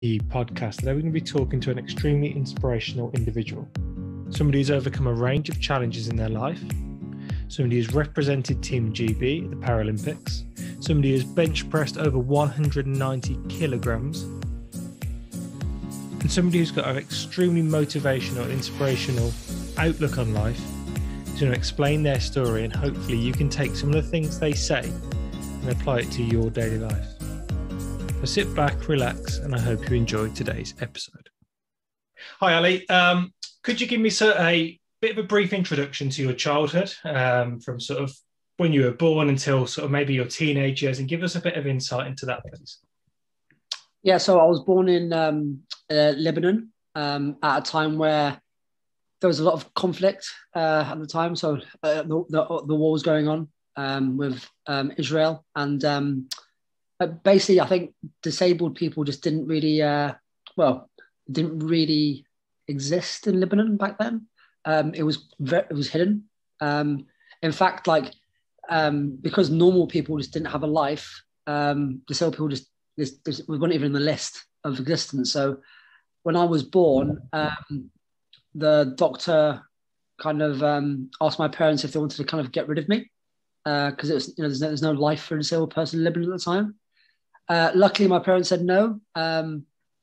The podcast. Today we're going to be talking to an extremely inspirational individual, somebody who's overcome a range of challenges in their life, somebody who's represented Team GB at the Paralympics, somebody who's bench pressed over 190 kilograms, and somebody who's got an extremely motivational and inspirational outlook on life. Who's going to explain their story, and hopefully you can take some of the things they say and apply it to your daily life. So sit back, relax, and I hope you enjoyed today's episode. Hi, Ali. Could you give me a bit of a brief introduction to your childhood, from sort of when you were born until sort of maybe your teenage years, and give us a bit of insight into that, please? Yeah, so I was born in Lebanon at a time where there was a lot of conflict at the time. So the war was going on with Israel, and basically, I think disabled people just didn't really, exist in Lebanon back then. It was hidden. In fact, because normal people just didn't have a life, disabled people just we weren't even in the list of existence. So when I was born, the doctor kind of asked my parents if they wanted to kind of get rid of me because it was, there's no life for a disabled person in Lebanon at the time. Luckily, my parents said no.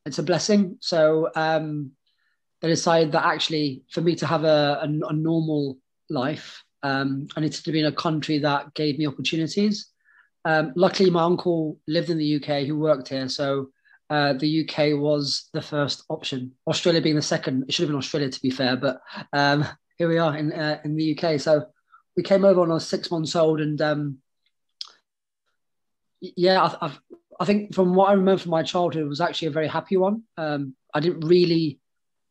It's a blessing. So they decided that actually for me to have a normal life, I needed to be in a country that gave me opportunities. Luckily, my uncle lived in the UK, who worked here. So the UK was the first option, Australia being the second. It should have been Australia, to be fair, but here we are in the UK. So we came over when I was 6 months old, and I think from what I remember from my childhood, it was actually a very happy one. I didn't really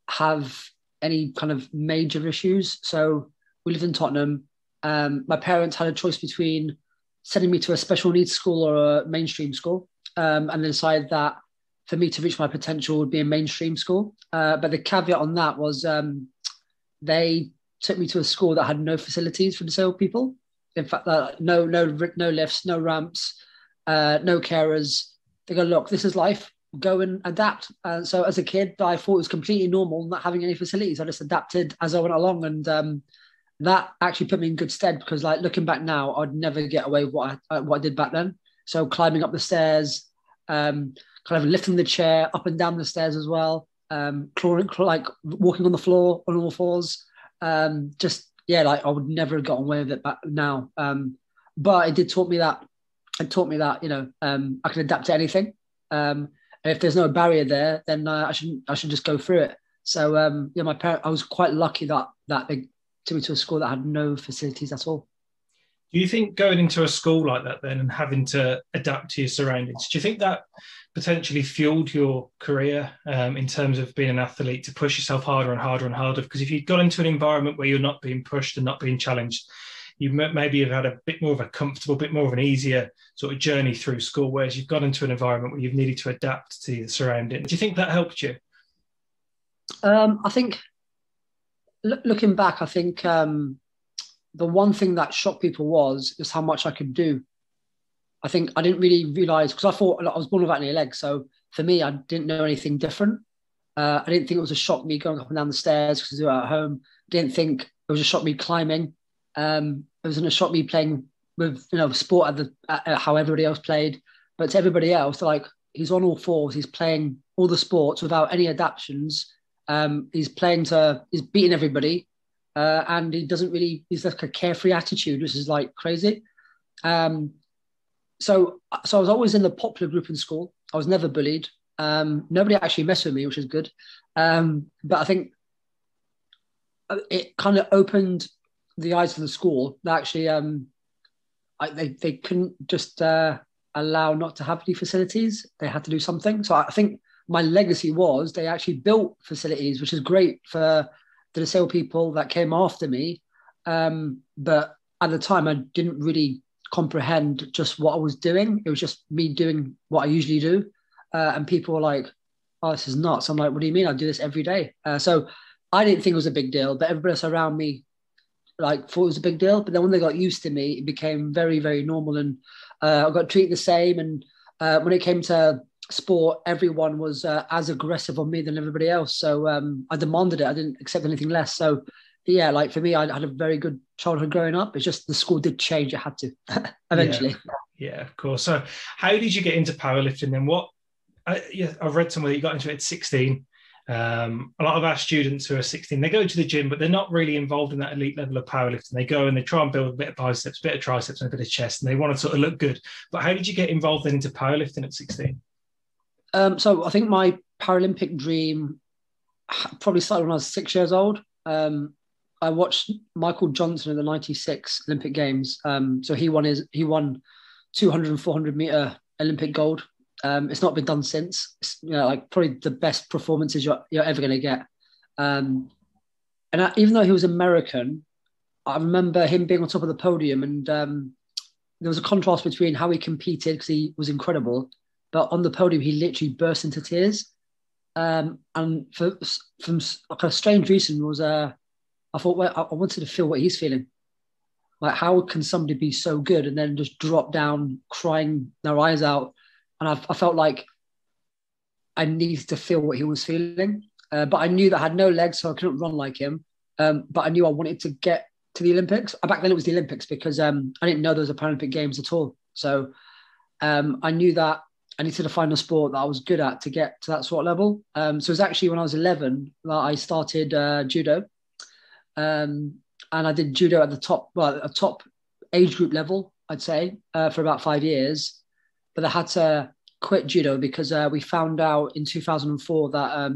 have any kind of major issues. So we lived in Tottenham. My parents had a choice between sending me to a special needs school or a mainstream school, and they decided that for me to reach my potential would be a mainstream school. But the caveat on that was they took me to a school that had no facilities for disabled people. In fact, no lifts, no ramps, no carers. They go, look, this is life. Go and adapt. So as a kid, I thought it was completely normal not having any facilities. I just adapted as I went along, and that actually put me in good stead because, looking back now, I'd never get away with what I did back then. So climbing up the stairs, kind of lifting the chair up and down the stairs as well, walking on the floor on all fours. I would never have gotten away with it back now. But it did taught me that. It taught me that I can adapt to anything. And if there's no barrier there, then I should just go through it. So my parents, I was quite lucky that they took me to a school that had no facilities at all. Do you think going into a school like that then and having to adapt to your surroundings, do you think that potentially fueled your career in terms of being an athlete to push yourself harder and harder and harder? Because if you got into an environment where you're not being pushed and not being challenged, you maybe have had a bit more of a comfortable, bit more of an easier sort of journey through school, whereas you've got into an environment where you've needed to adapt to the surroundings. Do you think that helped you? I think, looking back, I think the one thing that shocked people was just how much I could do. I think I didn't really realise, because I thought I was born without any legs, so for me, I didn't know anything different. I didn't think it was a shock me going up and down the stairs because I do it at home. I didn't think it was a shock me climbing. It wasn't a shock me playing with sport at how everybody else played, but to everybody else, they're like, he's on all fours, he's playing all the sports without any adaptations. He's beating everybody, and he's like a carefree attitude, which is like crazy. So I was always in the popular group in school. I was never bullied. Nobody actually messed with me, which is good. But I think it kind of opened the eyes of the school that actually they couldn't just allow not to have any facilities. They had to do something. So I think my legacy was they actually built facilities, which is great for the disabled people that came after me. But at the time, I didn't really comprehend just what I was doing. It was just me doing what I usually do. And people were like, oh, this is nuts. I'm like, what do you mean? I do this every day. So I didn't think it was a big deal, but everybody else around me thought it was a big deal. But then when they got used to me, it became very, very normal, and I got treated the same. And when it came to sport, everyone was as aggressive on me than everybody else. So I demanded it. I didn't accept anything less. So yeah, like for me, I had a very good childhood growing up. It's just the school did change. It had to eventually. Yeah, of course. So how did you get into powerlifting then? I've read somewhere that you got into it at 16. A lot of our students who are 16, they go to the gym, but they're not really involved in that elite level of powerlifting. They go and they try and build a bit of biceps, a bit of triceps, and a bit of chest, and they want to sort of look good. But how did you get involved then into powerlifting at 16? So I think my Paralympic dream probably started when I was 6 years old. I watched Michael Johnson in the '96 Olympic Games. So he won 200 and 400 meter Olympic gold. It's not been done since. It's, like probably the best performances you're ever going to get. Even though he was American, I remember him being on top of the podium, and there was a contrast between how he competed because he was incredible, but on the podium he literally burst into tears. And from like a strange reason was I thought, well, I wanted to feel what he's feeling. Like, how can somebody be so good and then just drop down crying their eyes out? And I felt like I needed to feel what he was feeling. But I knew that I had no legs, so I couldn't run like him. But I knew I wanted to get to the Olympics. Back then it was the Olympics because I didn't know there was a Paralympic Games at all. So I knew that I needed to find a sport that I was good at to get to that sort of level. So it was actually when I was 11 that I started judo. And I did judo at a top age group level, I'd say, for about 5 years. But I had to quit judo because we found out in 2004 that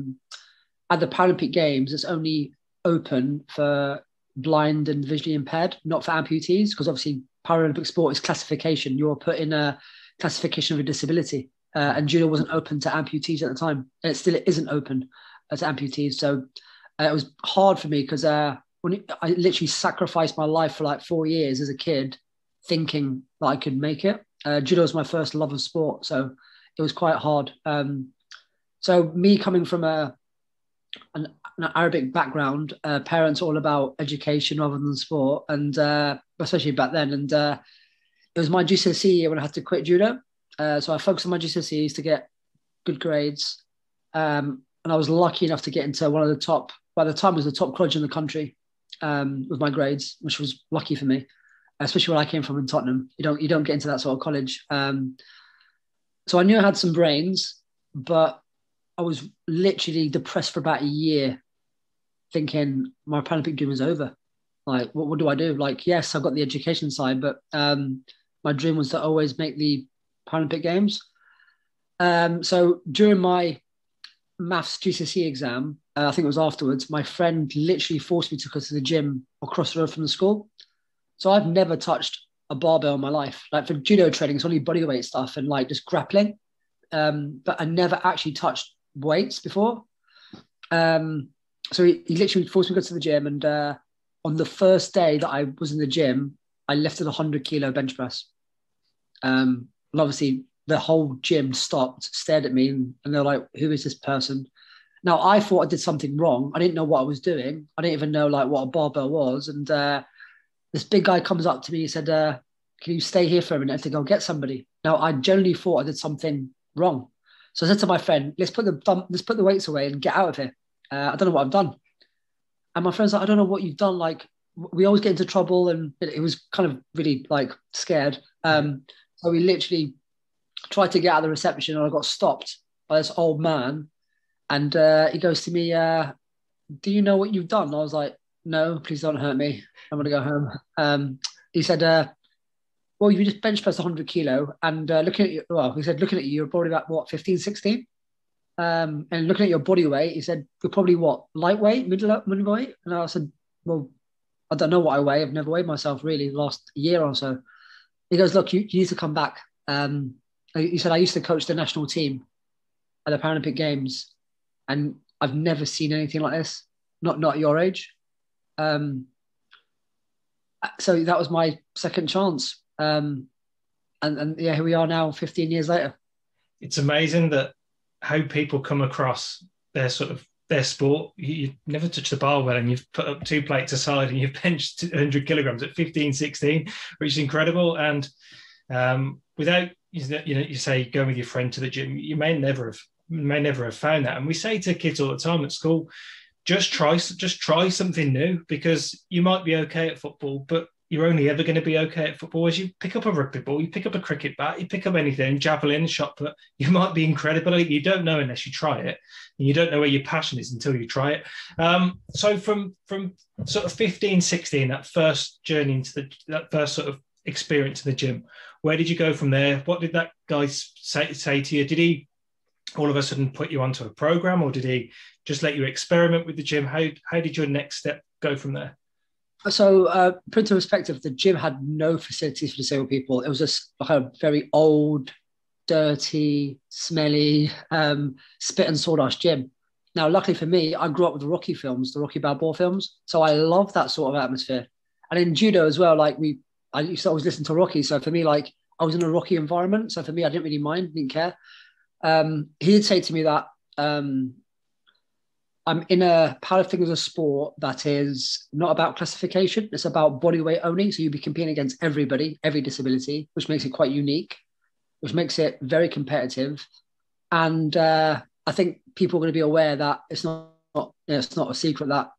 at the Paralympic Games, it's only open for blind and visually impaired, not for amputees, because obviously Paralympic sport is classification. You're put in a classification of a disability. And judo wasn't open to amputees at the time. And it still isn't open to amputees. So it was hard for me because when I literally sacrificed my life for like 4 years as a kid, thinking that I could make it. Judo was my first love of sport, so it was quite hard. So me coming from an Arabic background, parents all about education rather than sport, and especially back then. And it was my GCSE year when I had to quit judo. So I focused on my GCSEs to get good grades. And I was lucky enough to get into one of the top, by the time it was the top college in the country with my grades, which was lucky for me, especially when I came from in Tottenham. You don't get into that sort of college. So I knew I had some brains, but I was literally depressed for about a year thinking my Paralympic dream was over. Like, what do I do? Like, yes, I've got the education side, but my dream was to always make the Paralympic Games. So during my maths GCSE exam, I think it was afterwards, my friend literally forced me to go to the gym across the road from the school. So I've never touched a barbell in my life. Like for judo training, it's only bodyweight stuff and like just grappling. But I never actually touched weights before. So he literally forced me to go to the gym. And on the first day that I was in the gym, I lifted a 100-kilo bench press. And obviously the whole gym stopped, stared at me, and they're like, who is this person? Now, I thought I did something wrong. I didn't know what I was doing. I didn't even know like what a barbell was. And this big guy comes up to me. He said, can you stay here for a minute? I have to go get somebody. Now, I generally thought I did something wrong. So I said to my friend, let's put the weights away and get out of here. I don't know what I've done. And my friend's like, I don't know what you've done. Like, we always get into trouble. And it was kind of really like scared. So we literally tried to get out of the reception and I got stopped by this old man. And he goes to me, do you know what you've done? I was like, no, please don't hurt me. I'm going to go home. He said, well, you just bench pressed 100 kilo and looking at you, you're probably about what, 15, 16? And looking at your body weight, he said, you're probably what, lightweight, middleweight? And I said, well, I don't know what I weigh. I've never weighed myself really the last year or so. He goes, look, you need to come back. He said, I used to coach the national team at the Paralympic Games and I've never seen anything like this, not at your age. So that was my second chance. And yeah, here we are now 15 years later. It's amazing that how people come across their sport. You never touch the barbell and you've put up 2 plates aside and you've benched 100 kilograms at 15, 16, which is incredible. And without you say go with your friend to the gym. You may never have found that. And we say to kids all the time at school, just try something new, because you might be okay at football, but you're only ever going to be okay at football as you pick up a rugby ball, you pick up a cricket bat, you pick up anything, javelin, shot put. You might be incredible. You don't know unless you try it, and you don't know where your passion is until you try it. So from sort of 15, 16, that first journey into that first sort of experience in the gym, where did you go from there? What did that guy say to you? Did he all of a sudden put you onto a program, or did he just let you experiment with the gym? How did your next step go from there? So, put into perspective, the gym had no facilities for disabled people. It was just like a very old, dirty, smelly, spit and sawdust gym. Now, luckily for me, I grew up with the Rocky films, the Rocky Balboa films. So I love that sort of atmosphere. And in judo as well, I used to always listen to Rocky. So for me, like, I was in a Rocky environment. So for me, I didn't really mind, didn't care. He did say to me that I'm in a powerlifting as a sport that is not about classification. It's about body weight only. So you'll be competing against everybody, every disability, which makes it quite unique, which makes it very competitive. And I think people are going to be aware that it's not a secret that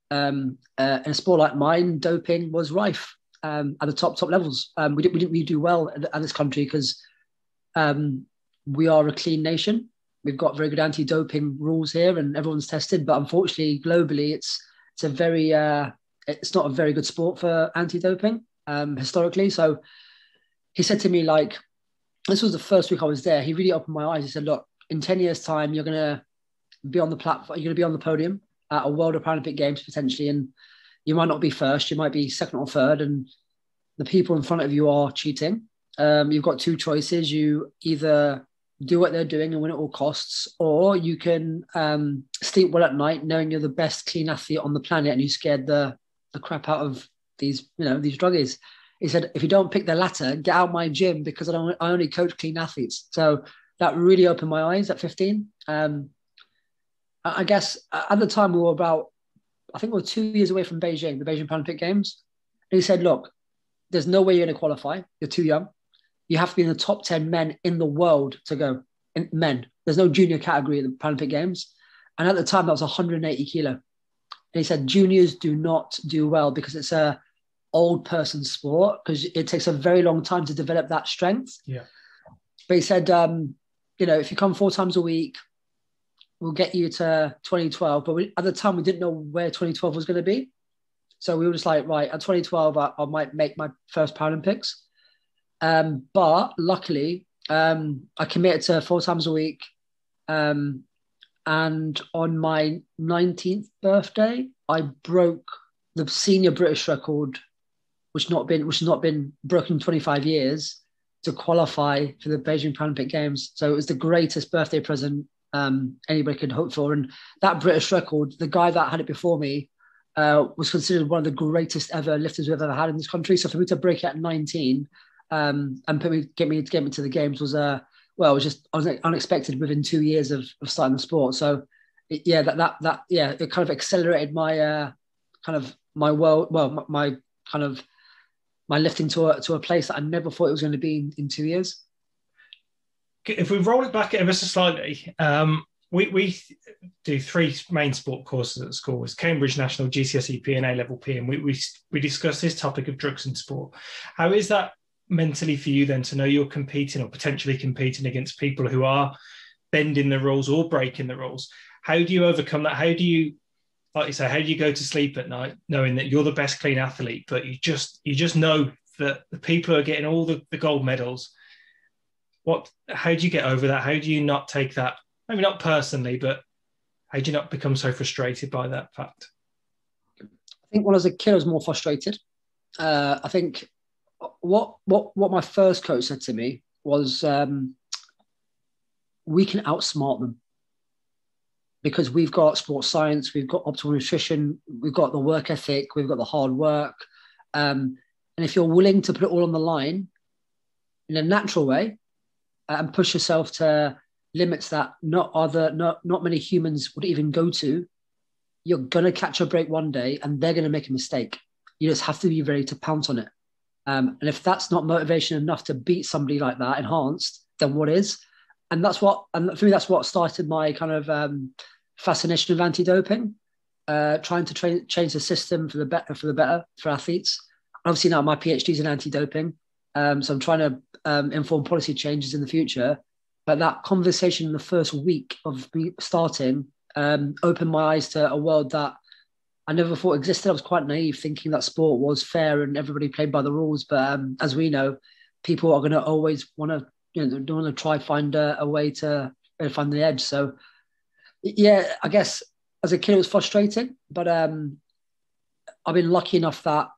in a sport like mine, doping was rife at the top levels. We didn't really do well at this country because we are a clean nation. We've got very good anti-doping rules here, and everyone's tested. But unfortunately, globally, it's not a very good sport for anti-doping historically. So he said to me, like, this was the first week I was there. He really opened my eyes. He said, look, in 10 years' time, you're going to be on the platform. You're going to be on the podium at a World or Paralympic Games potentially, and you might not be first. You might be second or third, and the people in front of you are cheating. You've got two choices. You either do what they're doing and win at all costs, or you can sleep well at night knowing you're the best clean athlete on the planet and you scared the crap out of these druggies. He said, if you don't pick the latter, get out of my gym, because I only coach clean athletes. So that really opened my eyes at 15. I guess at the time we were 2 years away from Beijing, the Beijing Paralympic Games. And he said, look, there's no way you're going to qualify. You're too young. You have to be in the top 10 men in the world to go. In men. There's no junior category at the Paralympic Games. And at the time, that was 180 kilo. And he said, juniors do not do well because it's a old person sport, because it takes a very long time to develop that strength. Yeah. But he said, if you come 4 times a week, we'll get you to 2012. But at the time, we didn't know where 2012 was going to be. So we were just like, right, at 2012, I might make my first Paralympics. But luckily, I committed to 4 times a week. And on my 19th birthday, I broke the senior British record, which has not been broken in 25 years, to qualify for the Beijing Paralympic Games. So it was the greatest birthday present anybody could hope for. And that British record, the guy that had it before me, was considered one of the greatest ever lifters we've ever had in this country. So for me to break it at 19 and get me to the games was just unexpected within 2 years of starting the sport. So it kind of accelerated my my lifting to a place that I never thought it was going to be in 2 years. If we roll it back ever so slightly, we do 3 main sport courses at school. It's Cambridge National, GCSE P and A-level P, and we discuss this topic of drugs in sport. How is that mentally for you then, to know you're competing or potentially competing against people who are bending the rules or breaking the rules? How do you overcome that? How do you, like you say, how do you go to sleep at night knowing that you're the best clean athlete, but you just know that the people who are getting all the gold medals? How do you get over that? How do you not take that, maybe not personally, but how do you not become so frustrated by that fact? I think when I was a kid, I was more frustrated. I think what my first coach said to me was, we can outsmart them because we've got sports science, we've got optimal nutrition, we've got the work ethic, we've got the hard work. And if you're willing to put it all on the line in a natural way and push yourself to limits that not many humans would even go to, you're going to catch a break one day and they're going to make a mistake. You just have to be ready to pounce on it. And if that's not motivation enough to beat somebody like that enhanced, then what is? And for me, that's what started my kind of fascination of anti-doping, trying to change the system for the better for athletes. Obviously now my PhD is in anti-doping, so I'm trying to inform policy changes in the future. But that conversation in the first week of me starting opened my eyes to a world that I never thought existed. I was quite naive, thinking that sport was fair and everybody played by the rules. But as we know, people are going to always want to, don't want to try find a way to find the edge. So, yeah, I guess as a kid it was frustrating, but I've been lucky enough that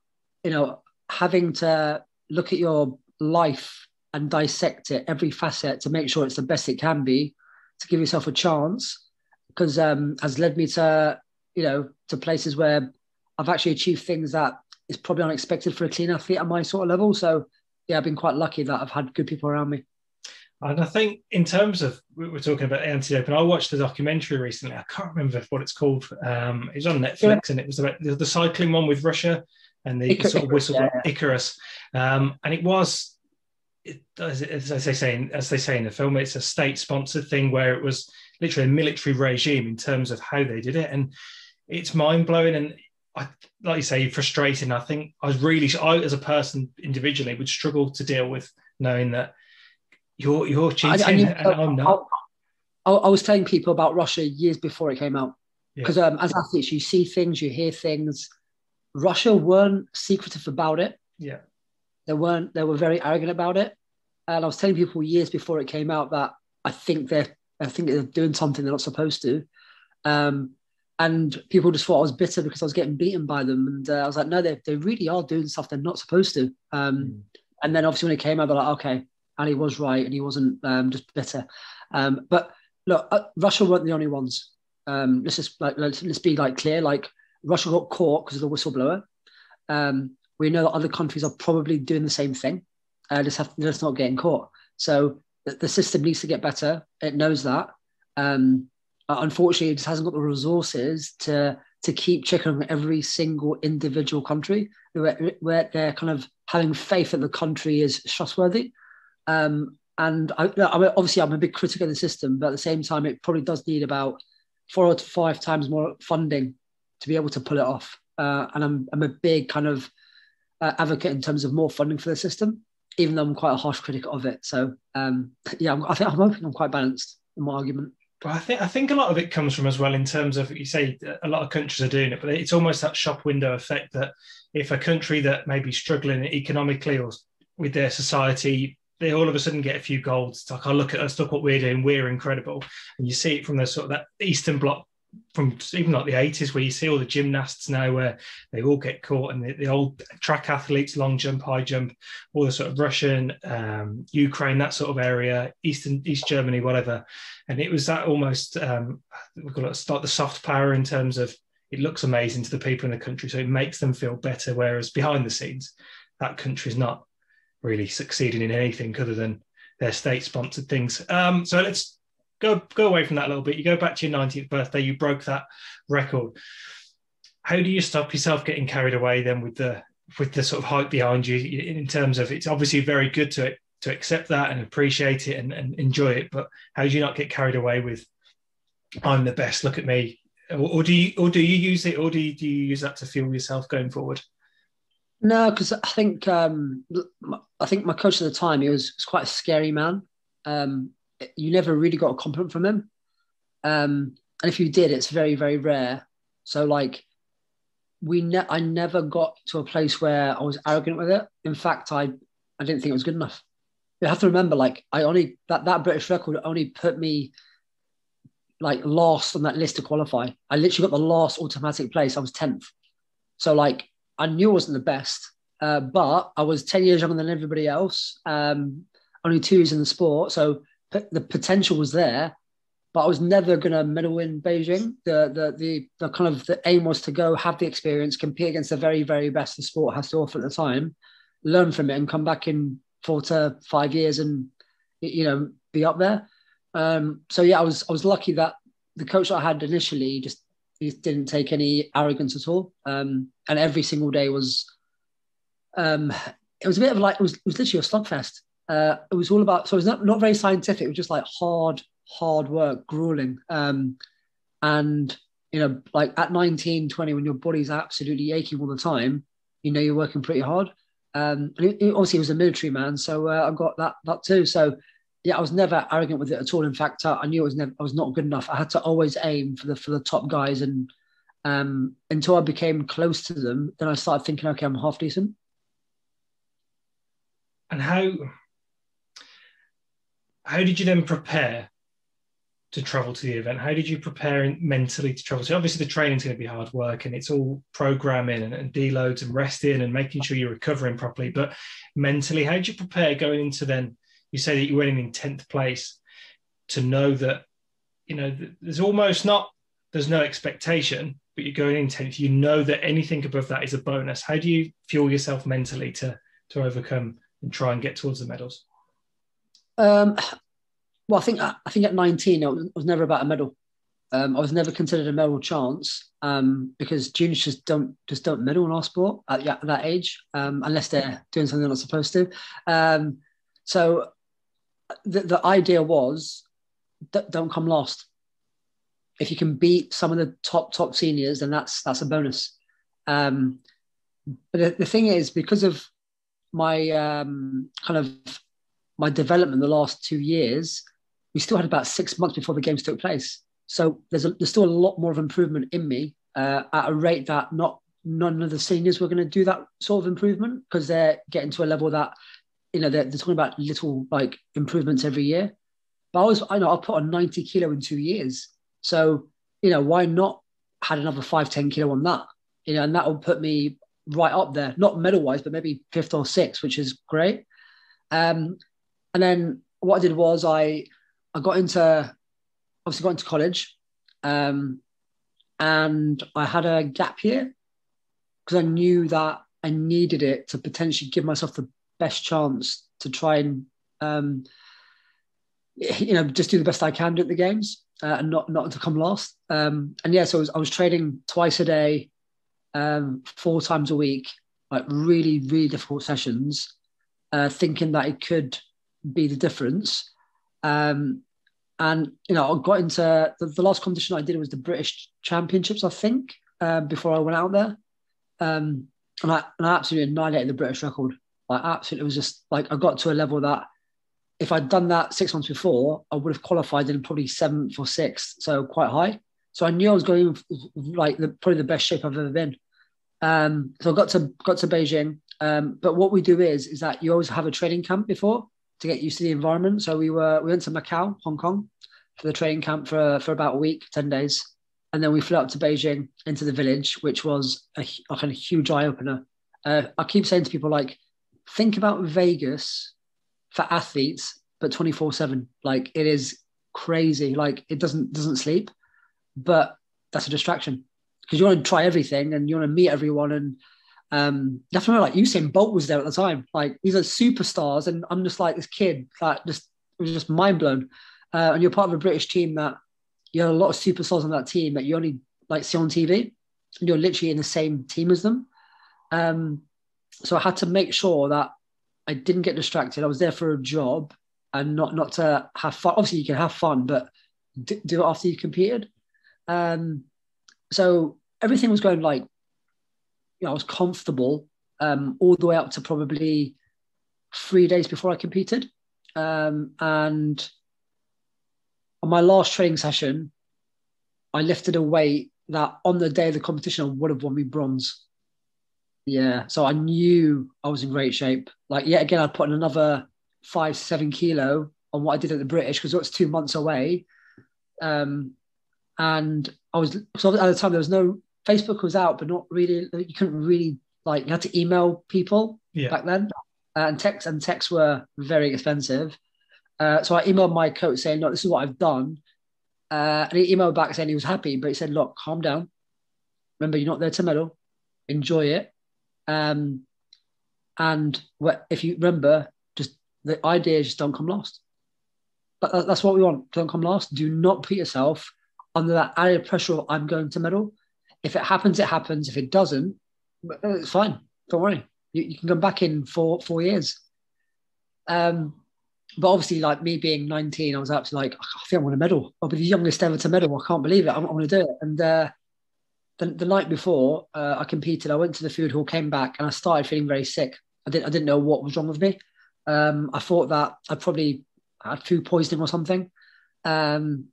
having to look at your life and dissect it, every facet, to make sure it's the best it can be, to give yourself a chance, because has led me to to places where I've actually achieved things that is probably unexpected for a clean athlete at my sort of level. So yeah, I've been quite lucky that I've had good people around me. And I think in terms of, we're talking about anti-doping, I watched the documentary recently. I can't remember what it's called. It was on Netflix, and it was about the cycling one with Russia and the sort of whistle, Icarus. And it was, as they say in the film, it's a state-sponsored thing where it was literally a military regime in terms of how they did it. And it's mind-blowing. And like you say, frustrating. I think I as a person individually would struggle to deal with knowing that you're cheating and I'm not. I was telling people about Russia years before it came out, because as athletes, you see things, you hear things. Russia weren't secretive about it. Yeah, they were very arrogant about it. And I was telling people years before it came out that I think they're doing something they're not supposed to. And people just thought I was bitter because I was getting beaten by them. And I was like, no, they really are doing stuff they're not supposed to. And then obviously when it came out, they're like, okay, Ali was right, and he wasn't just bitter. But look, Russia weren't the only ones. Let's be clear. Like, Russia got caught because of the whistleblower. We know that other countries are probably doing the same thing. Just not getting caught. So the system needs to get better. It knows that. Unfortunately, it just hasn't got the resources to keep checking on every single individual country where they're kind of having faith that the country is trustworthy. And obviously I'm a big critic of the system, but at the same time, it probably does need about 4 to 5 times more funding to be able to pull it off. And I'm a big kind of advocate in terms of more funding for the system, even though I'm quite a harsh critic of it. So I think I'm quite balanced in my argument. But I think a lot of it comes from as well in terms of, you say a lot of countries are doing it, but it's almost that shop window effect that if a country that may be struggling economically or with their society, they all of a sudden get a few golds. It's like, oh, look at us, look what we're doing, we're incredible. And you see it from the sort of that Eastern Bloc, from even like the 80s, where you see all the gymnasts now where they all get caught, and the old track athletes, long jump, high jump, all the sort of Russian, Ukraine, that sort of area, East Germany, whatever. And it was that almost, we've got to start the soft power in terms of it looks amazing to the people in the country, so it makes them feel better, whereas behind the scenes, that country's not really succeeding in anything other than their state-sponsored things. So let's go away from that a little bit. You go back to your 90th birthday, you broke that record. How do you stop yourself getting carried away then with the sort of hype behind you, in terms of, it's obviously very good to accept that and appreciate it and enjoy it, but how do you not get carried away with, I'm the best, look at me? Or do you use it, or do you use that to fuel yourself going forward? No, because I think my coach at the time, he was quite a scary man. You never really got a compliment from him, and if you did, it's very, very rare. So like, I never got to a place where I was arrogant with it. In fact, I didn't think it was good enough. You have to remember, like, that British record only put me like last on that list to qualify. I literally got the last automatic place. I was 10th. So like, I knew I wasn't the best, but I was 10 years younger than everybody else. Only 2 years in the sport, so the potential was there. But I was never going to medal in Beijing. The kind of the aim was to go have the experience, compete against the very, very best the sport has to offer at the time, learn from it, and come back in 4 to 5 years and be up there. So yeah, I was lucky that the coach that I had initially he didn't take any arrogance at all. And every single day was it was a bit of like, it was literally a slugfest. It was all about, so it was not very scientific. It was just like hard work, grueling. And, you know, like at 19, 20, when your body's absolutely aching all the time, you know, you're working pretty hard. Obviously, he was a military man, so I got that too. So, yeah, I was never arrogant with it at all. In fact, I knew I was not good enough. I had to always aim for the top guys, and until I became close to them, then I started thinking, okay, I'm half decent. And how did you then prepare to travel to the event? How did you prepare mentally to travel to? Obviously, the training's going to be hard work, and it's all programming and deloads and resting and making sure you're recovering properly. But mentally, how did you prepare going into then? You say that you went in 10th place, to know that, you know, there's no expectation, but you're going in 10th. You know that anything above that is a bonus. How do you fuel yourself mentally to overcome and try and get towards the medals? Well, I think at 19, it was never about a medal. I was never considered a medal chance because juniors just don't medal in our sport at that age unless they're doing something they're not supposed to. So the idea was don't come last. If you can beat some of the top seniors, then that's a bonus. But the thing is, because of my kind of my development the last 2 years, we still had about 6 months before the games took place. So there's still a lot more of improvement in me at a rate that none of the seniors were going to do that sort of improvement, because they're getting to a level that, you know, they're talking about little like improvements every year. But I'll put on 90 kilo in 2 years. So, you know, why not had another 5-10 kilo on that? You know, and that will put me right up there, not medal wise, but maybe 5th or 6th, which is great. And then what I did was I got into college, and I had a gap year because I knew that I needed it to potentially give myself the best chance to try and, you know, just do the best I can at the games and not to come last. And yeah, so I was training twice a day, 4 times a week, like really, really difficult sessions, thinking that it could be the difference. And, you know, I got into the last competition I did was the British Championships, I think, before I went out there. And I absolutely annihilated the British record. Like, absolutely, it was just like I got to a level that if I'd done that 6 months before, I would have qualified in probably 7th or 6th, so quite high. So I knew I was going like probably the best shape I've ever been. So I got to Beijing. But what we do is that you always have a training camp before to get used to the environment. So we went to Macau, Hong Kong, for the training camp for about a week, 10 days. And then we flew up to Beijing into the village, which was a huge eye opener. I keep saying to people, like, think about Vegas for athletes, but 24/7. Like, it is crazy. Like, it doesn't sleep, but that's a distraction because you want to try everything and you want to meet everyone. And you have to remember, like, Usain Bolt was there at the time. Like, these are superstars, and I'm just like this kid that it was just mind blown. And you're part of a British team that you have a lot of superstars on that team that you only like see on TV, and you're literally in the same team as them. So I had to make sure that I didn't get distracted. I was there for a job and not to have fun. Obviously, you can have fun, but do it after you competed. So everything was going like, you know, I was comfortable all the way up to probably 3 days before I competed. And on my last training session, I lifted a weight that on the day of the competition would have won me bronze. Yeah, so I knew I was in great shape. Like, yet again, I'd put in another 5-7 kilo on what I did at the British because it was 2 months away. And I was, so at the time there was no, Facebook was out, but not really, you couldn't really, like, you had to email people back then. And texts were very expensive. So I emailed my coach saying, look, this is what I've done. And he emailed back saying he was happy, but he said, look, calm down. Remember, you're not there to medal. Enjoy it. And if you remember, just the idea is just don't come last. But that's what we want. Don't come last. Do not put yourself under that added pressure of I'm going to medal. If it happens, it happens. If it doesn't, it's fine. Don't worry. You can come back in 4 years. But obviously, like me being 19, I was absolutely like, I think I'm going to medal. I'll be the youngest ever to medal. I can't believe it. I'm going to do it. And the night before I competed, I went to the food hall, came back, and I started feeling very sick. I didn't know what was wrong with me. I thought that I probably had food poisoning or something. And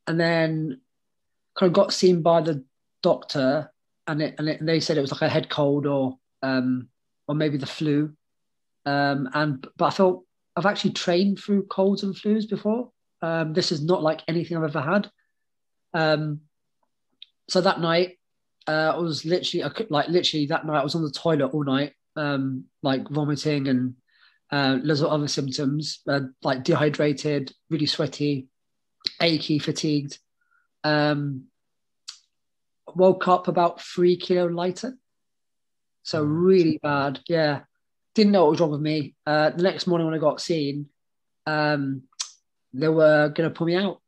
then kind of got seen by the doctor, and they said it was like a head cold or maybe the flu. But I felt I've actually trained through colds and flus before. This is not like anything I've ever had. So that night, I was literally that night I was on the toilet all night, like vomiting and loads of other symptoms, like dehydrated, really sweaty, achy, fatigued. Woke up about 3 kilo lighter. So really bad. Yeah. Didn't know what was wrong with me. The next morning when I got seen, they were going to pull me out.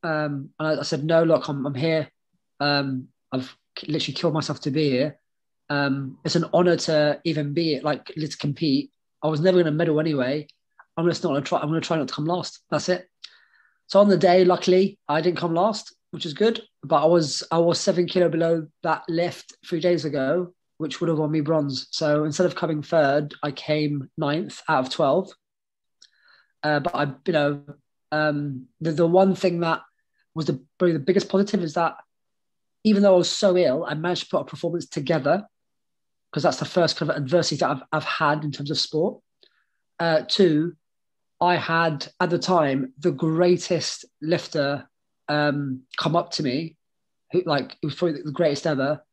And I said, no, look, I'm here. I've literally killed myself to be here. It's an honor to even be it, like let's compete. I was never going to medal anyway. I'm just not going to try. I'm going to try not to come last. That's it. So on the day, luckily, I didn't come last, which is good. But I was 7 kilo below that lift 3 days ago, which would have won me bronze. So instead of coming third, I came 9th out of 12. But the one thing that was probably the biggest positive is that even though I was so ill, I managed to put a performance together, because that's the first kind of adversity that I've had in terms of sport. 2, I had at the time the greatest lifter come up to me, who like it was probably the greatest ever,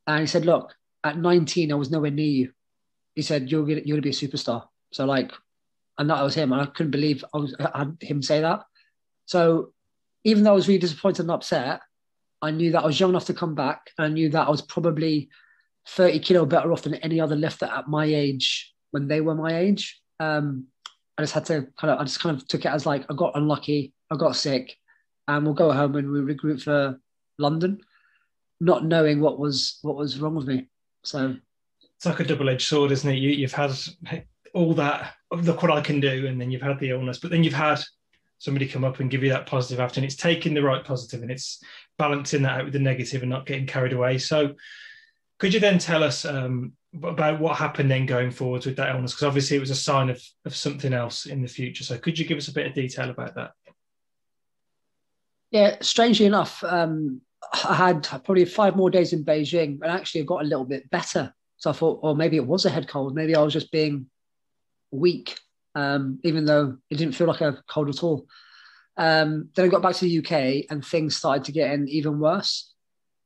and he said, "Look, at 19, I was nowhere near you." He said, "You're gonna be a superstar." So like, and that was him, and I couldn't believe I had him say that. So even though I was really disappointed and upset, I knew that I was young enough to come back, and I knew that I was probably 30 kilo better off than any other lifter at my age when they were my age. I just kind of took it as like, I got unlucky, I got sick, and we'll go home and we regroup for London, not knowing what was wrong with me. So it's like a double-edged sword, isn't it? You've had all that, look what I can do, and then you've had the illness, but then you've had somebody come up and give you that positive after, and it's taking the right positive and it's balancing that out with the negative and not getting carried away. So could you then tell us about what happened then going forward with that illness? Because obviously it was a sign of something else in the future. So could you give us a bit of detail about that? Yeah, strangely enough, I had probably 5 more days in Beijing, and actually I got a little bit better. So I thought, oh, maybe it was a head cold. Maybe I was just being weak, even though it didn't feel like a cold at all. Then I got back to the UK and things started to get even worse.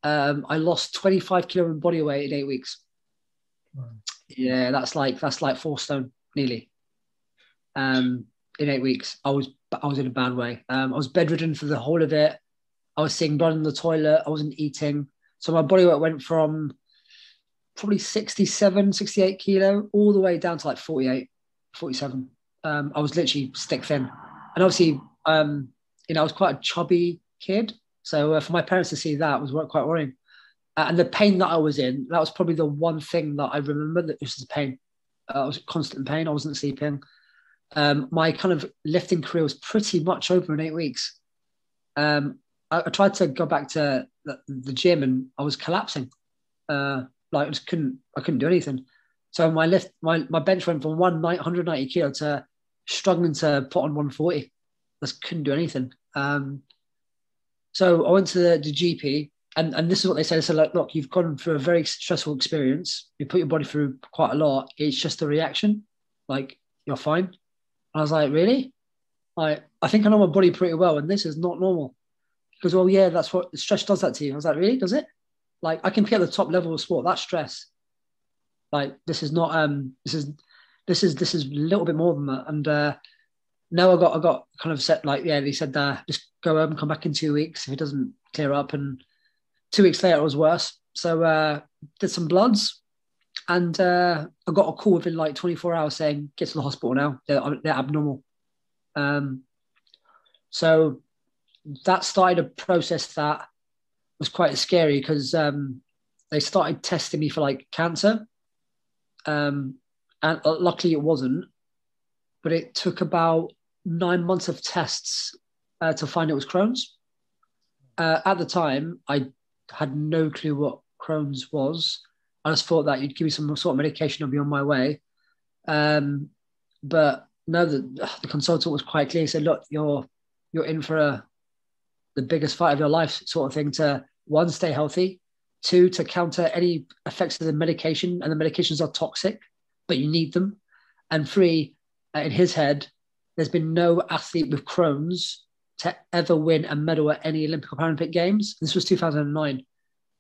I lost 25 kilo in body weight in 8 weeks. Wow. Yeah, that's like 4 stone nearly. In 8 weeks, I was in a bad way. I was bedridden for the whole of it. I was seeing blood in the toilet. I wasn't eating. So my body weight went from probably 67, 68 kilo all the way down to like 48, 47. I was literally stick thin. And obviously, I was quite a chubby kid. So for my parents to see that was quite worrying. And the pain that I was in, that was probably the one thing that I remember that was the pain. I was constant pain. I wasn't sleeping. My kind of lifting career was pretty much over in 8 weeks. I tried to go back to the gym and I was collapsing. I couldn't do anything. So my bench went from 190 kilo to struggling to put on 140. Just couldn't do anything. So I went to the GP, and this is what they said. They said, like, look, you've gone through a very stressful experience. You put your body through quite a lot. It's just a reaction. Like, you're fine. And I was like, really? I think I know my body pretty well, and this is not normal. He goes, well, yeah, that's what stress does that to you. I was like, really? Does it? Like, I can be at the top level of sport. That's stress. Like, this is not. This is a little bit more than that. And now I got kind of set. Like, yeah, he said, just go home and come back in 2 weeks if it doesn't clear up. And 2 weeks later, it was worse. So did some bloods, and I got a call within like 24 hours saying, get to the hospital now. They're abnormal. So that started a process that was quite scary because they started testing me for like cancer. and luckily it wasn't. But it took about 9 months of tests to find it was Crohn's. At the time, I had no clue what Crohn's was. I just thought that you'd give me some sort of medication, I'd be on my way. But no, the consultant was quite clear. He said, look, you're in for the biggest fight of your life sort of thing, to one, stay healthy, two, to counter any effects of the medication, and the medications are toxic, but you need them. And three, in his head, there's been no athlete with Crohn's to ever win a medal at any Olympic or Paralympic Games. This was 2009. And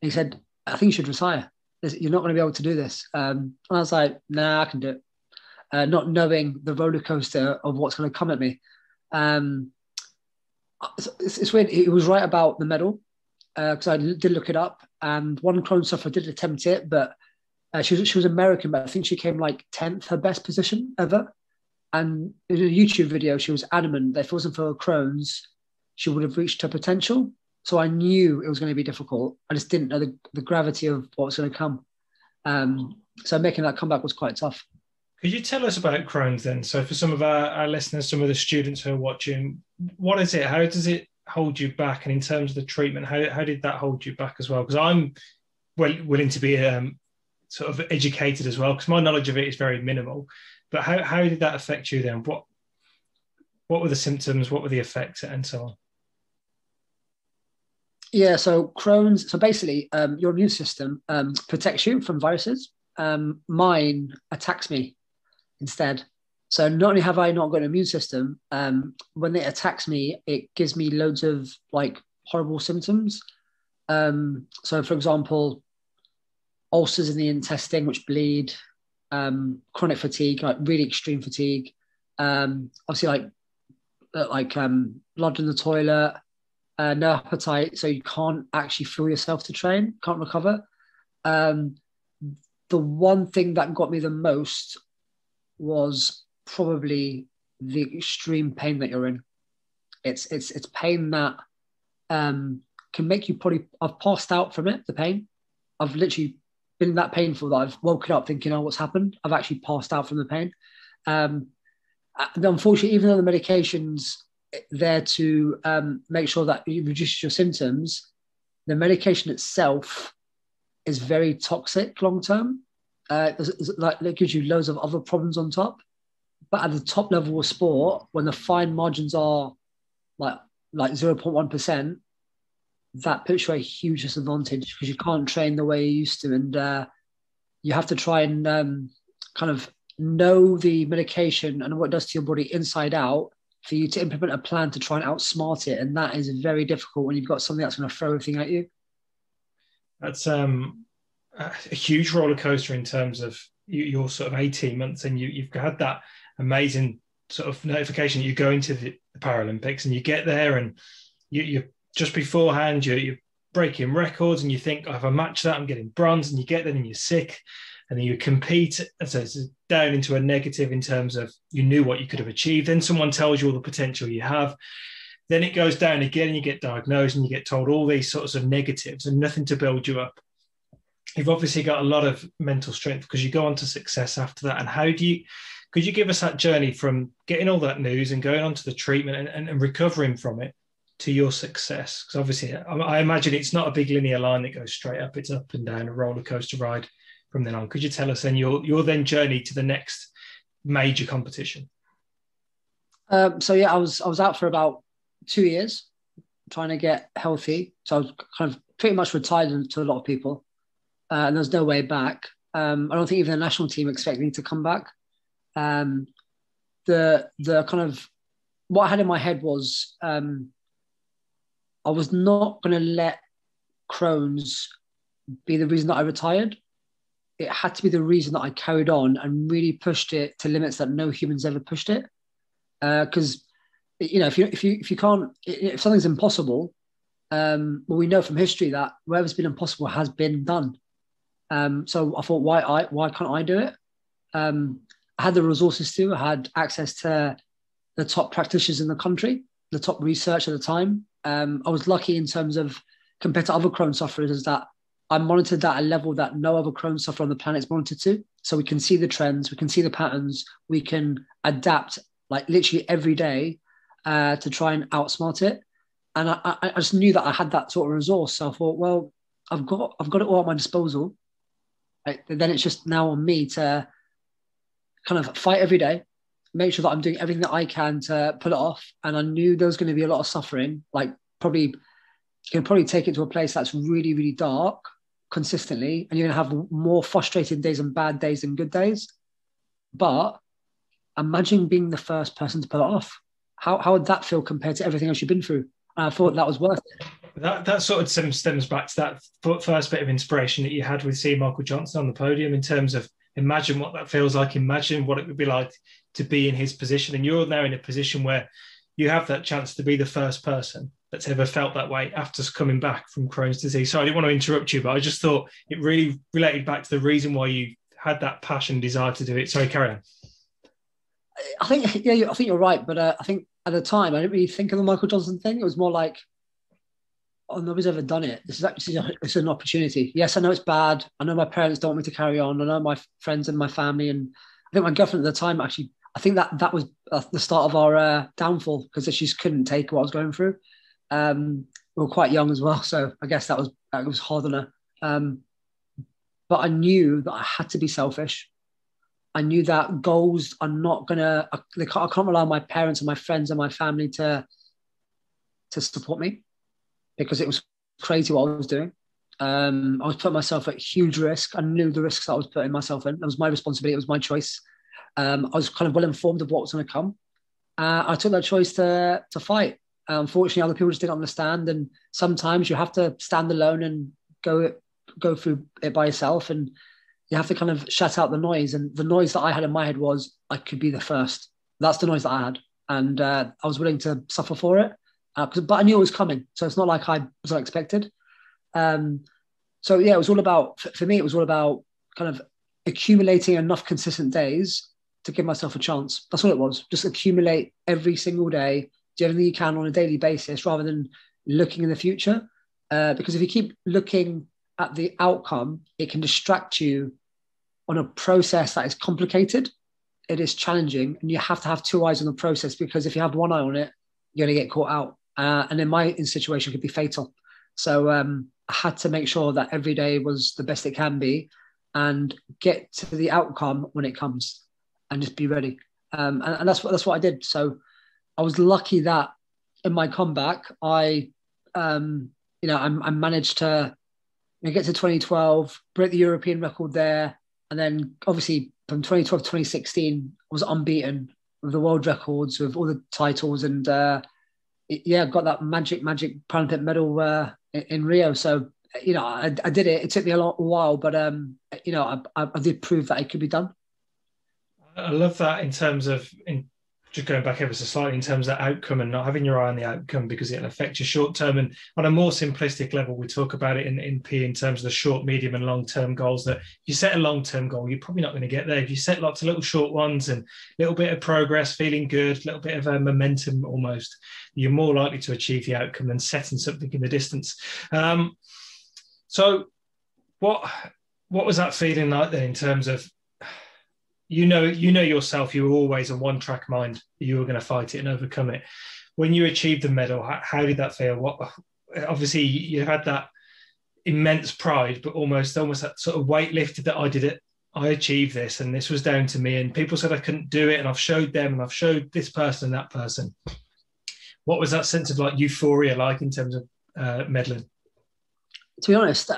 he said, I think you should retire. You're not going to be able to do this. And I was like, nah, I can do it. Not knowing the roller coaster of what's going to come at me. It's weird. It was right about the medal, because I did look it up. And one Crohn's sufferer did attempt it, but she was American, but I think she came like 10th, her best position ever. And in a YouTube video, she was adamant that if it wasn't for Crohn's, she would have reached her potential. So I knew it was going to be difficult. I just didn't know the gravity of what was going to come. So making that comeback was quite tough. Could you tell us about Crohn's then? So for some of our listeners, some of the students who are watching, what is it? How does it hold you back? And in terms of the treatment, how did that hold you back as well? Because I'm willing to be sort of educated as well, because my knowledge of it is very minimal. But how did that affect you then? What were the symptoms? What were the effects, and so on? Yeah, so Crohn's. So basically, your immune system protects you from viruses. Mine attacks me instead. So not only have I not got an immune system, when it attacks me, it gives me loads of like horrible symptoms. So for example, ulcers in the intestine which bleed. Chronic fatigue, like really extreme fatigue, obviously like blood in the toilet, no appetite, so you can't actually fuel yourself to train, can't recover. The one thing that got me the most was probably the extreme pain that you're in. It's pain that can make you I've passed out from it, the pain. I've literally been that painful that I've woken up thinking, oh, what's happened? I've actually passed out from the pain. Unfortunately, even though the medication's there to make sure that you reduce your symptoms, the medication itself is very toxic long-term. It gives you loads of other problems on top. But at the top level of sport, when the fine margins are like 0.1%, that puts you at a huge disadvantage because you can't train the way you used to. And you have to try and kind of know the medication and what it does to your body inside out for you to implement a plan to try and outsmart it. And that is very difficult when you've got something that's going to throw everything at you. That's a huge roller coaster in terms of your sort of 18 months, and you've had that amazing sort of notification that you go into the Paralympics, and you get there and you just beforehand you're breaking records and you think, oh, if I match that, I'm getting bronze, and you get there and you're sick, and then you compete. So it's down into a negative in terms of you knew what you could have achieved. Then someone tells you all the potential you have. Then it goes down again and you get diagnosed and you get told all these sorts of negatives and nothing to build you up. You've obviously got a lot of mental strength because you go on to success after that. And could you give us that journey from getting all that news and going on to the treatment and recovering from it to your success? Because obviously I imagine it's not a big linear line that goes straight up. It's up and down, a roller coaster ride from then on. Could you tell us then your then journey to the next major competition? I was out for about 2 years trying to get healthy. So I was kind of pretty much retired to a lot of people. And there's no way back. I don't think even the national team expect me to come back. The kind of what I had in my head was I was not going to let Crohn's be the reason that I retired. It had to be the reason that I carried on and really pushed it to limits that no humans ever pushed it. Because if something's impossible, we know from history that whatever's been impossible has been done. So I thought, why can't I do it? I had the resources to. I had access to the top practitioners in the country, the top research at the time. I was lucky in terms of, compared to other Crohn sufferers, is that I monitored that at a level that no other Crohn sufferer on the planet is monitored to. so we can see the trends, we can see the patterns, we can adapt like literally every day to try and outsmart it. And I just knew that I had that sort of resource. So I thought, well, I've got it all at my disposal. Right? Then it's just now on me to kind of fight every day, make sure that I'm doing everything that I can to pull it off. And I knew there was going to be a lot of suffering. Like probably you can probably take it to a place that's really, really dark consistently, and you're going to have more frustrated days and bad days than good days. But imagine being the first person to pull it off. How would that feel compared to everything else you've been through? And I thought that was worth it. That sort of stems back to that first bit of inspiration that you had with seeing Michael Johnson on the podium, in terms of imagine what that feels like, imagine what it would be like to be in his position. And you're now in a position where you have that chance to be the first person that's ever felt that way after coming back from Crohn's disease. So I didn't want to interrupt you, but I just thought it really related back to the reason why you had that passion, desire to do it. Sorry, carry on. I think you're right. But I think at the time, I didn't really think of the Michael Johnson thing. It was more like, oh, nobody's ever done it. This is actually it's an opportunity. Yes, I know it's bad. I know my parents don't want me to carry on. I know my friends and my family. And I think my girlfriend at the time, actually, I think that was the start of our downfall, because she just couldn't take what I was going through. We were quite young as well. So I guess that was hard on her. But I knew that I had to be selfish. I knew that goals are not going to, I can't rely on my parents and my friends and my family to support me, because it was crazy what I was doing. I was putting myself at huge risk. I knew the risks that I was putting myself in. It was my responsibility. It was my choice. I was kind of well informed of what was going to come. I took that choice to fight. Unfortunately, other people just didn't understand. And sometimes you have to stand alone and go through it by yourself. And you have to kind of shut out the noise. And the noise that I had in my head was, I could be the first. That's the noise that I had. And I was willing to suffer for it. But I knew it was coming. So it's not like I was unexpected. So yeah, it was all about, for me, it was all about kind of accumulating enough consistent days to give myself a chance. That's all it was. Just accumulate every single day, do everything you can on a daily basis, rather than looking in the future. Because if you keep looking at the outcome, it can distract you on a process that is complicated. It is challenging, and you have to have two eyes on the process, because if you have one eye on it, you're going to get caught out. And in my situation, it could be fatal. So I had to make sure that every day was the best it can be, and get to the outcome when it comes, and just be ready. And that's what I did. So I was lucky that in my comeback, I managed to get to 2012, break the European record there, and then obviously from 2012 to 2016, I was unbeaten with the world records, with all the titles, and got that magic Paralympic medal in Rio. So I did it. It took me a while, but I did prove that it could be done. I love that in terms of just going back ever so slightly in terms of outcome, and not having your eye on the outcome, because it'll affect your short term. And on a more simplistic level, we talk about it in P in terms of the short, medium and long term goals, that if you set a long term goal, you're probably not going to get there. If you set lots of little short ones and a little bit of progress, feeling good, a little bit of a momentum almost, you're more likely to achieve the outcome than setting something in the distance. So what was that feeling like then, in terms of, you know yourself, you were always a one-track mind. You were going to fight it and overcome it. When you achieved the medal, how did that feel? Obviously, you had that immense pride, but almost that sort of weight lifted, that I did it, I achieved this, and this was down to me. And people said I couldn't do it, and I've showed them, and I've showed this person and that person. What was that sense of like euphoria like in terms of medaling? To be honest,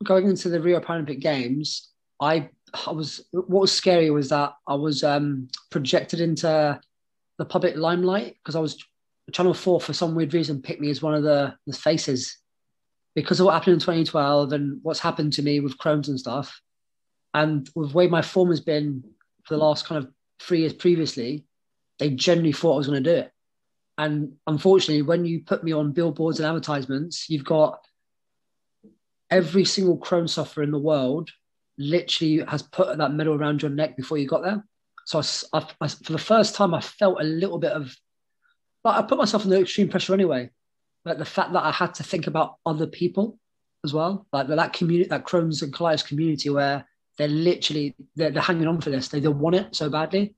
going into the Rio Paralympic Games, what was scary was that I was projected into the public limelight, because I was Channel 4 for some weird reason picked me as one of the faces, because of what happened in 2012 and what's happened to me with Crohn's and stuff. And with the way my form has been for the last kind of 3 years previously, they genuinely thought I was going to do it. And unfortunately, when you put me on billboards and advertisements, you've got every single Crohn sufferer in the world literally has put that medal around your neck before you got there. So I for the first time, I felt a little bit of, but I put myself under extreme pressure anyway. Like the fact that I had to think about other people as well, like that community, that Crohn's and colitis community, where they're hanging on for this. They want it so badly.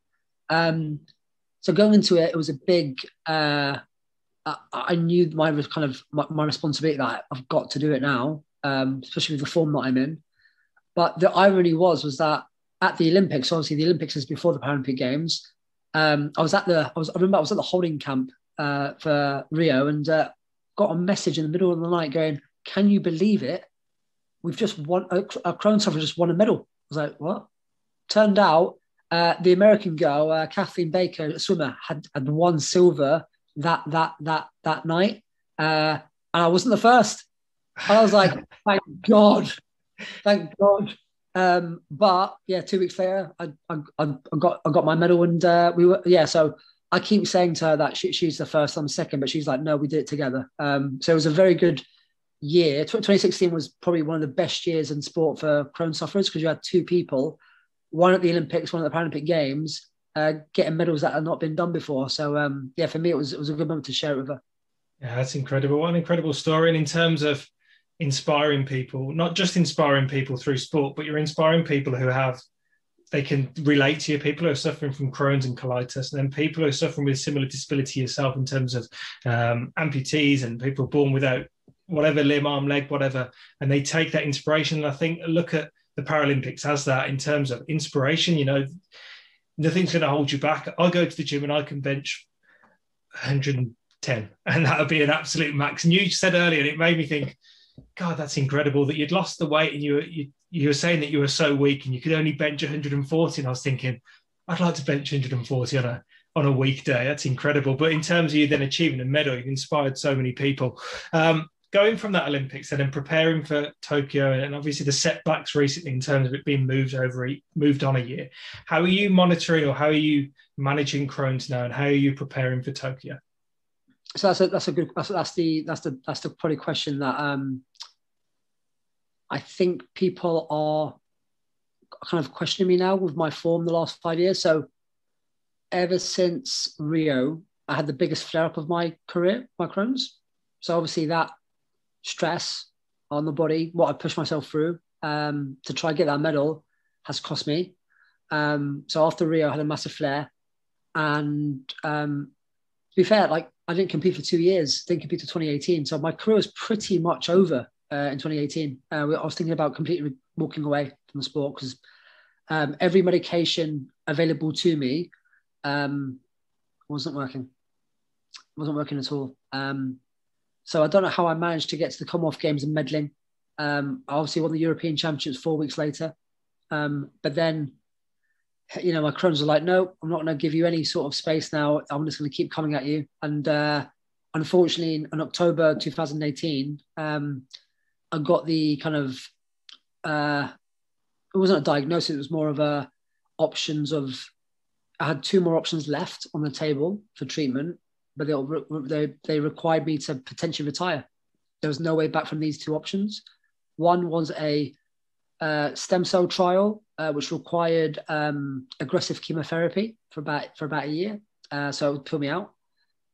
So going into it, it was a big. I knew my responsibility that I've got to do it now, especially with the form that I'm in. But the irony was that at the Olympics, obviously the Olympics is before the Paralympic Games. I remember I was at the holding camp for Rio, and got a message in the middle of the night going, "Can you believe it? We've just won. A Crohns sufferer just won a medal." I was like, "What?" Turned out the American girl, Kathleen Baker, a swimmer, had won silver that night, and I wasn't the first. And I was like, "Thank God, thank God." But yeah, 2 weeks later, I got my medal, and So I keep saying to her that she's the first, I'm second, but she's like, "No, we did it together." So it was a very good year. 2016 was probably one of the best years in sport for Crohn sufferers, because you had two people, one at the Olympics, one at the Paralympic Games, getting medals that had not been done before. So for me, it was a good moment to share it with her. Yeah, that's incredible. What an incredible story. And in terms of inspiring people, not just inspiring people through sport, but you're inspiring people they can relate to you, people who are suffering from Crohn's and colitis, and then people who are suffering with similar disability yourself in terms of amputees and people born without whatever limb, arm, leg, whatever, and they take that inspiration. And I think look at the Paralympics as that in terms of inspiration. Nothing's going to hold you back. I'll go to the gym and I can bench 110, and that'll be an absolute max. And you said earlier, and it made me think, God, that's incredible that you'd lost the weight, and you were saying that you were so weak and you could only bench 140. And I was thinking, I'd like to bench 140 on a weekday. That's incredible. But in terms of you then achieving a medal, you've inspired so many people. Going from that Olympics and then preparing for Tokyo, and obviously the setbacks recently in terms of it being moved on a year. How are you monitoring, or how are you managing Crohn's now, and how are you preparing for Tokyo? So that's the probably question that I think people are kind of questioning me now with my form the last 5 years. So ever since Rio, I had the biggest flare up of my career, my Crohn's. So obviously that stress on the body, what I pushed myself through to try and get that medal, has cost me. So after Rio, I had a massive flare, and to be fair, like, I didn't compete for 2 years, didn't compete to 2018. So my career was pretty much over in 2018. I was thinking about completely walking away from the sport, because every medication available to me wasn't working at all. So I don't know how I managed to get to the Commonwealth Games in medalling. I obviously won the European Championships 4 weeks later. But then, my Crohn's are like, "No, I'm not going to give you any sort of space now. I'm just going to keep coming at you." And unfortunately, in October 2018, I got the kind of, it wasn't a diagnosis, it was more of a options of, I had 2 more options left on the table for treatment, but they required me to potentially retire. There was no way back from these 2 options. One was a stem cell trial, which required aggressive chemotherapy for about a year, so it would pull me out.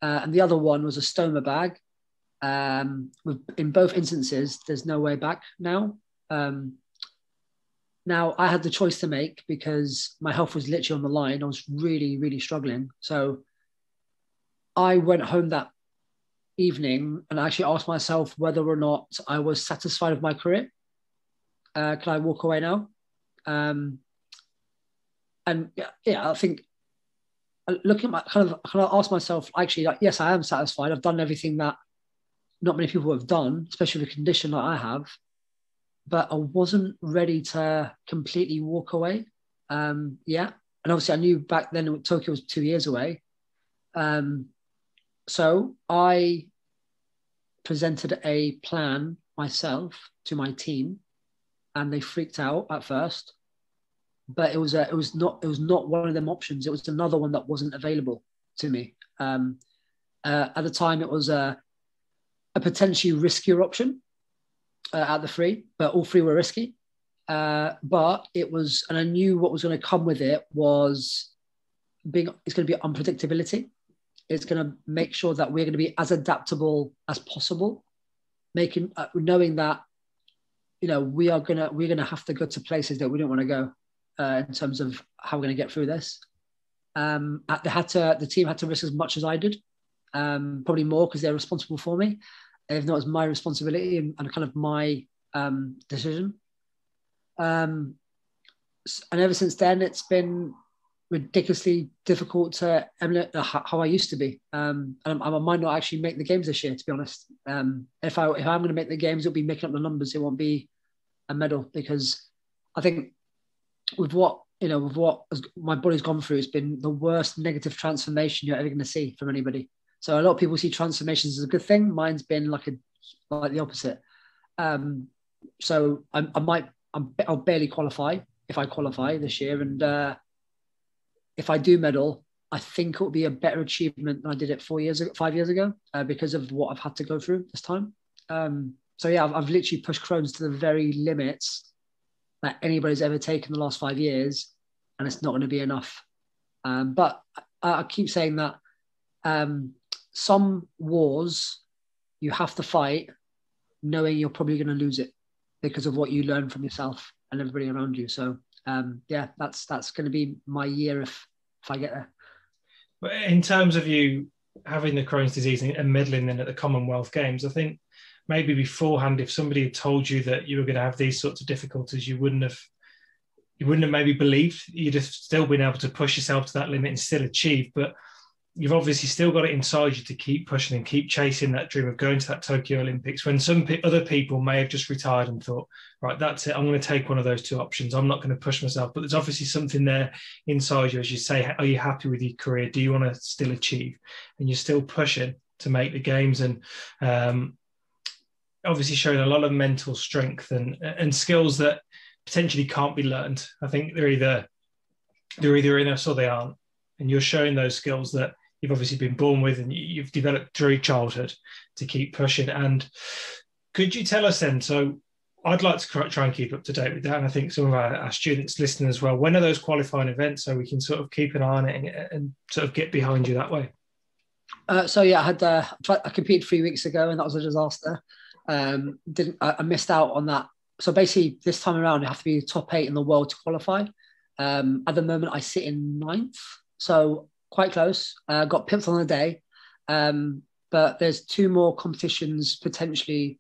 And the other one was a stoma bag. In both instances, there's no way back now. Now, I had the choice to make because my health was literally on the line. I was really, really struggling. So I went home that evening and actually asked myself whether or not I was satisfied with my career. Can I walk away now? And I think looking at kind of asked myself, actually, like, yes, I am satisfied. I've done everything that not many people have done, especially with a condition that I have. But I wasn't ready to completely walk away. And obviously I knew back then Tokyo was 2 years away. So I presented a plan myself to my team, and they freaked out at first. But it was not one of them options. It was another one that wasn't available to me. At the time, it was a potentially riskier option at the 3, but all 3 were risky. But it was, and I knew what was going to come with it was it's going to be unpredictability. It's going to make sure that we're going to be as adaptable as possible, knowing that we're gonna have to go to places that we don't want to go in terms of how we're gonna get through this. The team had to risk as much as I did, probably more because they're responsible for me. If not, it's my responsibility and kind of my decision. And ever since then, it's been ridiculously difficult to emulate how I used to be. And I might not actually make the games this year, to be honest. If I'm going to make the games, it'll be making up the numbers. It won't be a medal, because I think with what my body's gone through, it's been the worst negative transformation you're ever going to see from anybody. So a lot of people see transformations as a good thing. Mine's been like the opposite. So I'll barely qualify if I qualify this year, and if I do medal, I think it will be a better achievement than I did it 5 years ago, because of what I've had to go through this time. So yeah, I've literally pushed Crohn's to the very limits that anybody's ever taken the last 5 years, and it's not going to be enough. But I keep saying that some wars you have to fight knowing you're probably going to lose it because of what you learn from yourself and everybody around you. So yeah, that's going to be my year if I get there. But in terms of you having the Crohn's disease and meddling in at the Commonwealth Games, I think maybe beforehand, if somebody had told you that you were going to have these sorts of difficulties, you wouldn't have maybe believed. You'd have still been able to push yourself to that limit and still achieve. But you've obviously still got it inside you to keep pushing and keep chasing that dream of going to that Tokyo Olympics, when some other people may have just retired and thought, right, that's it, I'm going to take one of those two options. I'm not going to push myself. But there's obviously something there inside you, as you say, are you happy with your career? Do you want to still achieve? And you're still pushing to make the games, and obviously showing a lot of mental strength and skills that potentially can't be learned. I think they're either in us or they aren't. And you're showing those skills that you've obviously been born with and you've developed through childhood to keep pushing. And could you tell us then, so I'd like to try and keep up to date with that, and I think some of our students listening as well, when are those qualifying events so we can sort of keep an eye on it and sort of get behind you that way? So yeah, I competed 3 weeks ago, and that was a disaster. I missed out on that. So basically this time around, you have to be top 8 in the world to qualify. At the moment I sit in 9th, so quite close. Got pipped on the day, but there's 2 more competitions potentially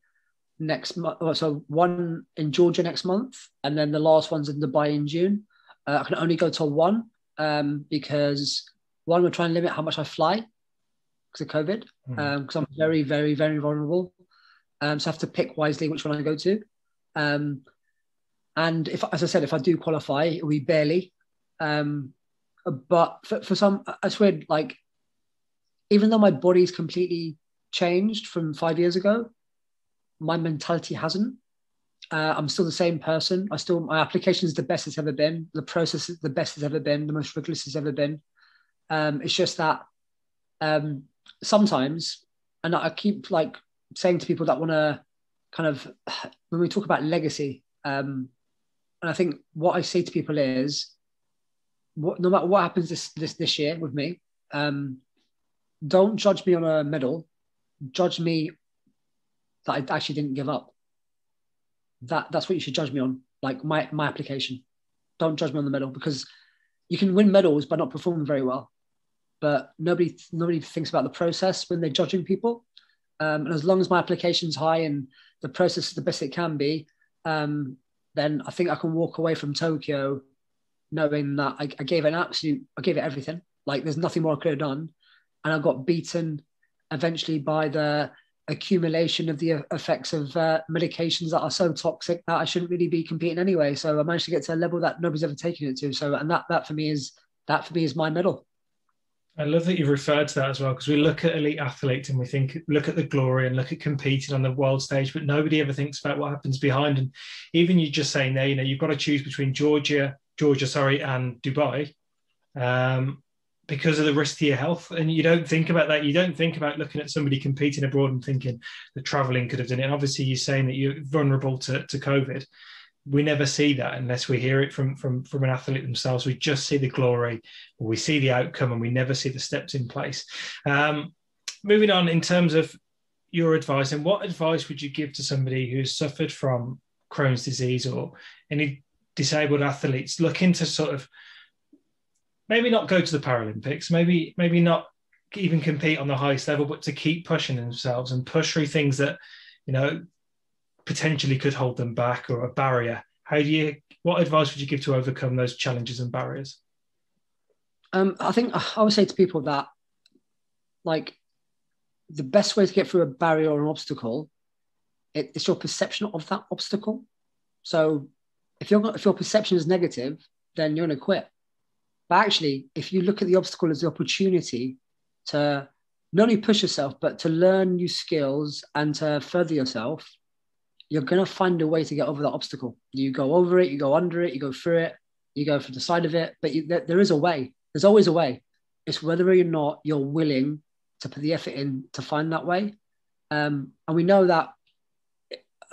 next month. So one in Georgia next month, and then the last one's in Dubai in June. I can only go to 1 because 1, we're trying to limit how much I fly because of COVID, because I'm very, very, very vulnerable. So I have to pick wisely which one I go to. And as I said, if I do qualify, it'll be barely. But for some, I swear, like, even though my body's completely changed from 5 years ago, my mentality hasn't. I'm still the same person. My application is the best it's ever been. The process is the best it's ever been. The most rigorous it's ever been. It's just that sometimes, and I keep like saying to people that want to kind of, when we talk about legacy, and I think what I say to people is, no matter what happens this year with me, don't judge me on a medal. Judge me that I actually didn't give up. That's what you should judge me on, like my application. Don't judge me on the medal, because you can win medals by not performing very well, but nobody thinks about the process when they're judging people. And as long as my application's high and the process is the best it can be, then I think I can walk away from Tokyo knowing that I gave it everything. Like, there's nothing more I could have done. And I got beaten eventually by the accumulation of the effects of medications that are so toxic that I shouldn't really be competing anyway. So I managed to get to a level that nobody's ever taken it to. So, and that for me is my medal. I love that you've referred to that as well, because we look at elite athletes and we look at the glory and look at competing on the world stage, but nobody ever thinks about what happens behind. And even you just saying there, you've got to choose between Georgia, and Dubai, because of the risk to your health. And you don't think about that. You don't think about looking at somebody competing abroad and thinking that traveling could have done it. And obviously you're saying that you're vulnerable to COVID. We never see that unless we hear it from an athlete themselves. We just see the glory, or we see the outcome, and we never see the steps in place. Moving on, in terms of your advice, and what advice would you give to somebody who's suffered from Crohn's disease or any disabled athletes looking to sort of maybe not go to the Paralympics, maybe not even compete on the highest level, but to keep pushing themselves and push through things that, you know, potentially could hold them back or a barrier? What advice would you give to overcome those challenges and barriers? I think I would say to people that, like, the best way to get through a barrier or an obstacle, it's your perception of that obstacle. So if your perception is negative, then you're going to quit. But actually, if you look at the obstacle as the opportunity to not only push yourself, but to learn new skills and to further yourself, you're going to find a way to get over that obstacle. You go over it, you go under it, you go through it, you go from the side of it, but there is a way. There's always a way. It's whether or not you're willing to put the effort in to find that way. And we know that,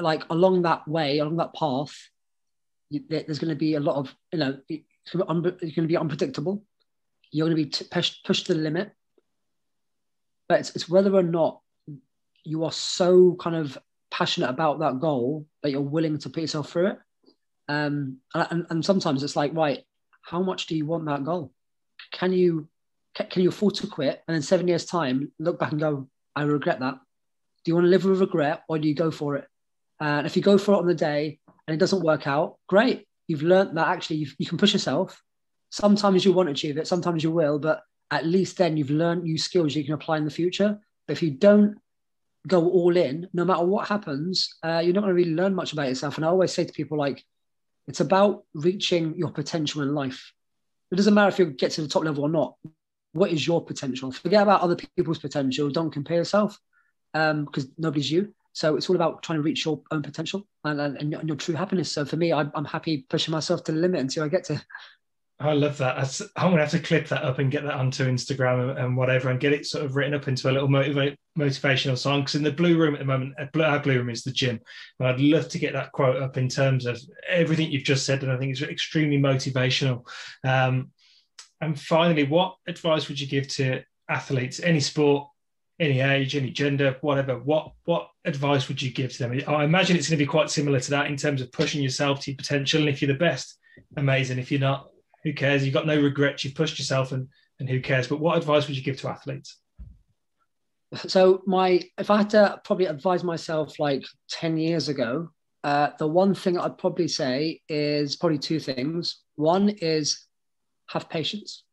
like, along that way, along that path, there's going to be a lot of, you know, it's going to be unpredictable. You're going to be pushed to the limit. But it's whether or not you are so kind of passionate about that goal that you're willing to put yourself through it. And sometimes it's like, right, how much do you want that goal? Can you afford to quit and in 7 years' time look back and go, I regret that? Do you want to live with regret, or do you go for it? And if you go for it on the day and it doesn't work out, great. You've learned that actually you can push yourself. Sometimes you won't achieve it, sometimes you will, but at least then you've learned new skills you can apply in the future. But if you don't go all in, no matter what happens, you're not going to really learn much about yourself. And I always say to people, like, it's about reaching your potential in life. It doesn't matter if you get to the top level or not. What is your potential? Forget about other people's potential. Don't compare yourself, because nobody's you. So it's all about trying to reach your own potential and your true happiness. So for me, I'm happy pushing myself to the limit until I get to. I love that. I'm going to have to clip that up and get that onto Instagram and whatever, and get it sort of written up into a little motivational song. Because in the Blue Room at the moment, our Blue Room is the gym. And I'd love to get that quote up in terms of everything you've just said. And I think it's extremely motivational. And finally, what advice would you give to athletes, any sport, any age, any gender, whatever? What advice would you give to them? I imagine it's going to be quite similar to that in terms of pushing yourself to your potential. And if you're the best, amazing. If you're not, who cares? You've got no regrets. You've pushed yourself, and who cares? But what advice would you give to athletes? So if I had to probably advise myself like 10 years ago, the one thing I'd probably say is probably two things. One is have patience.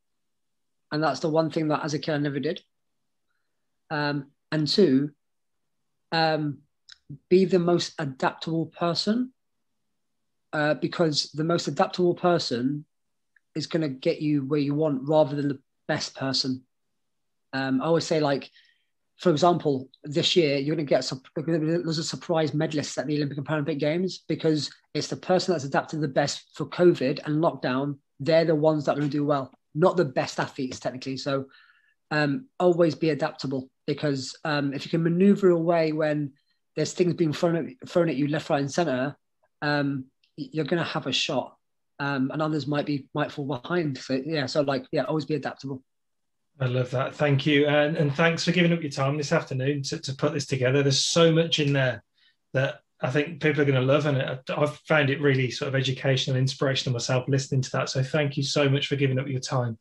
And that's the one thing that as a kid I never did. And two, be the most adaptable person, because the most adaptable person is going to get you where you want rather than the best person. I always say, like, for example, this year you're going to get there's a surprise medalist at the Olympic and Paralympic Games, because it's the person that's adapted the best for COVID and lockdown. They're the ones that are going to do well, not the best athletes technically. So always be adaptable, because if you can maneuver away when there's things being thrown at you left, right, and centre, you're going to have a shot. And others might fall behind. So always be adaptable. I love that. Thank you. And thanks for giving up your time this afternoon to put this together. There's so much in there that I think people are going to love. And I've found it really sort of educational and inspirational myself listening to that. So thank you so much for giving up your time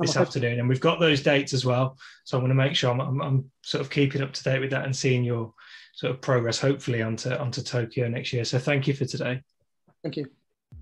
this afternoon. And we've got those dates as well. So I'm going to make sure I'm sort of keeping up to date with that and seeing your sort of progress, hopefully onto Tokyo next year. So thank you for today. Thank you.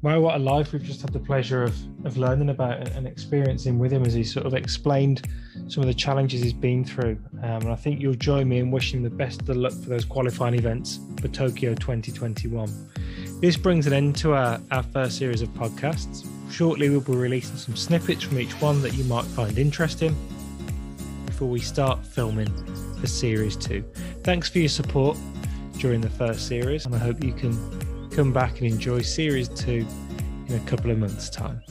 Wow, what a life we've just had the pleasure of learning about and experiencing with him as he sort of explained some of the challenges he's been through. And I think you'll join me in wishing him the best of luck for those qualifying events for Tokyo 2021. This brings an end to our first series of podcasts. Shortly, we'll be releasing some snippets from each one that you might find interesting before we start filming for Series 2. Thanks for your support during the first series, and I hope you can come back and enjoy Series 2 in a couple of months' time.